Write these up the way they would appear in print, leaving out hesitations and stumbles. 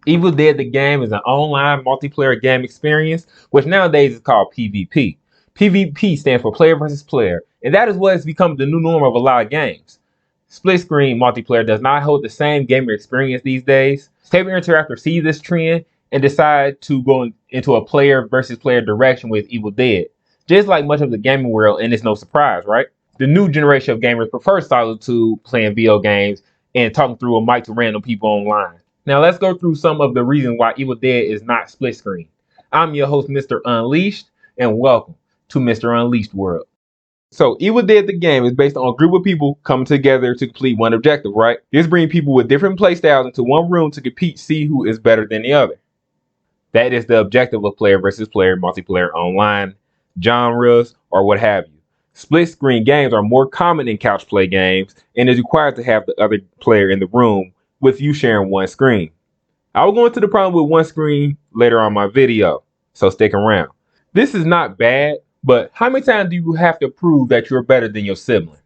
Evil Dead the game is an online multiplayer game experience, which nowadays is called PvP. PvP stands for player versus player, and that is what has become the new norm of a lot of games. Split screen multiplayer does not hold the same gamer experience these days. Saber Interactive sees this trend and decide to go into a player versus player direction with Evil Dead. Just like much of the gaming world, and it's no surprise, right? The new generation of gamers prefer solitude, playing video games, and talking through a mic to random people online. Now let's go through some of the reasons why Evil Dead is not split screen. I'm your host, Mr. Unleashed, and welcome to Mr. Unleashed World. So Evil Dead the game is based on a group of people coming together to complete one objective, right? This brings people with different playstyles into one room to compete, see who is better than the other. That is the objective of player versus player, multiplayer, online, genres, or what have you. Split screen games are more common in couch play games and is required to have the other player in the room with you sharing one screen. I will go into the problem with one screen later on my video, so stick around. This is not bad, but how many times do you have to prove that you're better than your sibling?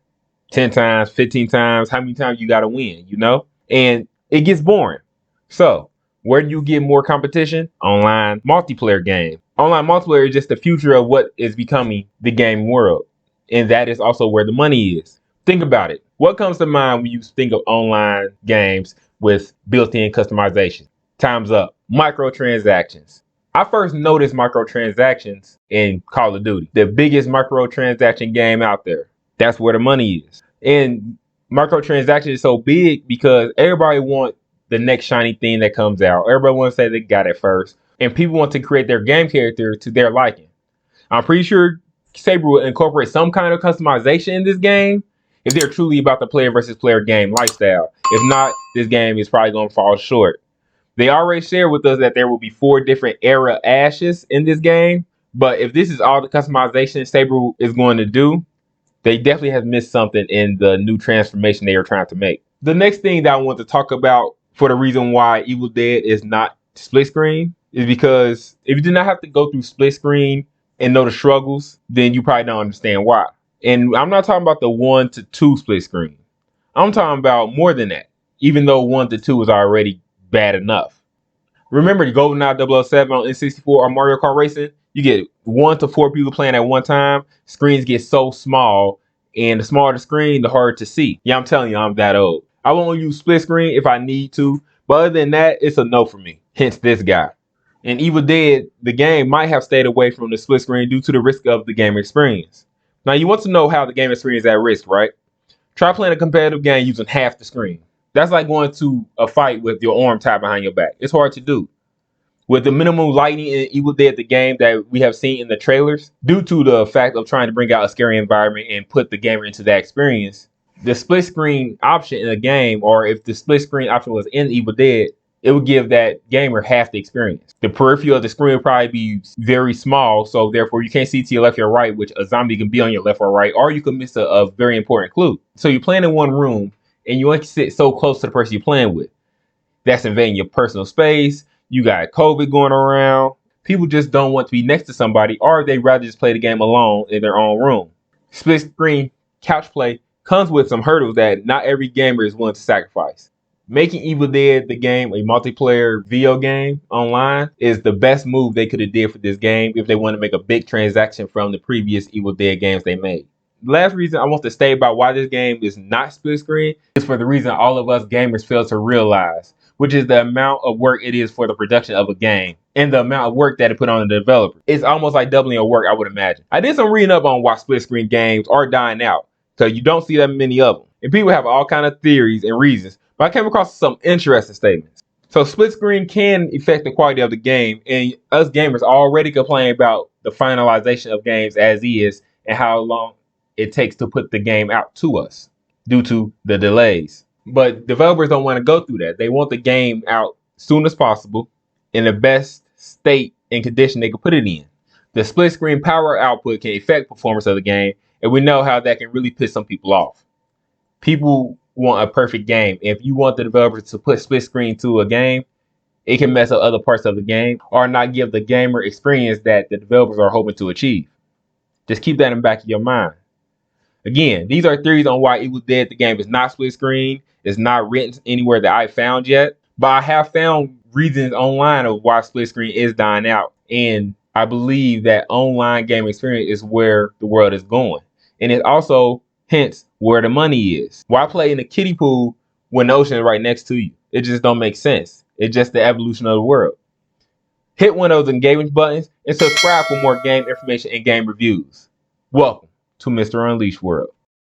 10 times, 15 times, how many times you gotta win, you know? And it gets boring. So, where do you get more competition? Online multiplayer game. Online multiplayer is just the future of what is becoming the gaming world. And that is also where the money is. Think about it. What comes to mind when you think of online games with built-in customization? Time's up. Microtransactions. I first noticed microtransactions in Call of Duty, the biggest microtransaction game out there. That's where the money is. And microtransactions is so big because everybody wants the next shiny thing that comes out. Everybody wants to say they got it first. And people want to create their game character to their liking. I'm pretty sure Saber will incorporate some kind of customization in this game if they're truly about the player versus player game lifestyle. If not, this game is probably going to fall short. They already shared with us that there will be 4 different era ashes in this game. But if this is all the customization Saber is going to do, they definitely have missed something in the new transformation they are trying to make. The next thing that I want to talk about for the reason why Evil Dead is not split screen is because if you do not have to go through split screen and know the struggles, then you probably don't understand why. And I'm not talking about the 1 to 2 split screen. I'm talking about more than that, even though 1 to 2 is already bad enough. Remember the GoldenEye 007 on N64 or Mario Kart Racing? You get 1 to 4 people playing at one time. Screens get so small, and the smaller the screen, the harder to see. Yeah, I'm telling you, I'm that old. I won't use split screen if I need to, but other than that, it's a no for me. Hence this guy. And Evil Dead, the game, might have stayed away from the split screen due to the risk of the game experience. Now, you want to know how the game experience is at risk, right? Try playing a competitive game using half the screen. That's like going to a fight with your arm tied behind your back. It's hard to do. With the minimal lighting in Evil Dead the game that we have seen in the trailers, due to the fact of trying to bring out a scary environment and put the gamer into that experience, the split screen option in a game, or if the split screen option was in Evil Dead, it would give that gamer half the experience. The periphery of the screen would probably be very small, so therefore you can't see to your left or right, which a zombie can be on your left or right, or you can miss a very important clue. So you're playing in one room, and you want to sit so close to the person you're playing with. That's invading your personal space. You got COVID going around. People just don't want to be next to somebody, or they'd rather just play the game alone in their own room. Split screen couch play comes with some hurdles that not every gamer is willing to sacrifice. Making Evil Dead the game a multiplayer video game online is the best move they could have did for this game if they want to make a big transaction from the previous Evil Dead games they made. The last reason I want to state about why this game is not split screen is for the reason all of us gamers fail to realize, which is the amount of work it is for the production of a game and the amount of work that it put on the developer. It's almost like doubling your work, I would imagine. I did some reading up on why split screen games are dying out, because you don't see that many of them. And people have all kind of theories and reasons, but I came across some interesting statements. So split screen can affect the quality of the game, and us gamers already complain about the finalization of games as is and how long it takes to put the game out to us due to the delays. But developers don't want to go through that. They want the game out soon as possible in the best state and condition they can put it in. The split screen power output can affect performance of the game, and we know how that can really piss some people off. People want a perfect game. If you want the developers to put split screen to a game, it can mess up other parts of the game or not give the gamer experience that the developers are hoping to achieve. Just keep that in the back of your mind. Again, these are theories on why Evil Dead the game is not split screen. It's not written anywhere that I found yet, but I have found reasons online of why split screen is dying out. And I believe that online game experience is where the world is going. And it also hints where the money is. Why play in a kiddie pool when the ocean is right next to you? It just don't make sense. It's just the evolution of the world. Hit one of those engagement buttons and subscribe for more game information and game reviews. Welcome to Mr. Unleashed World.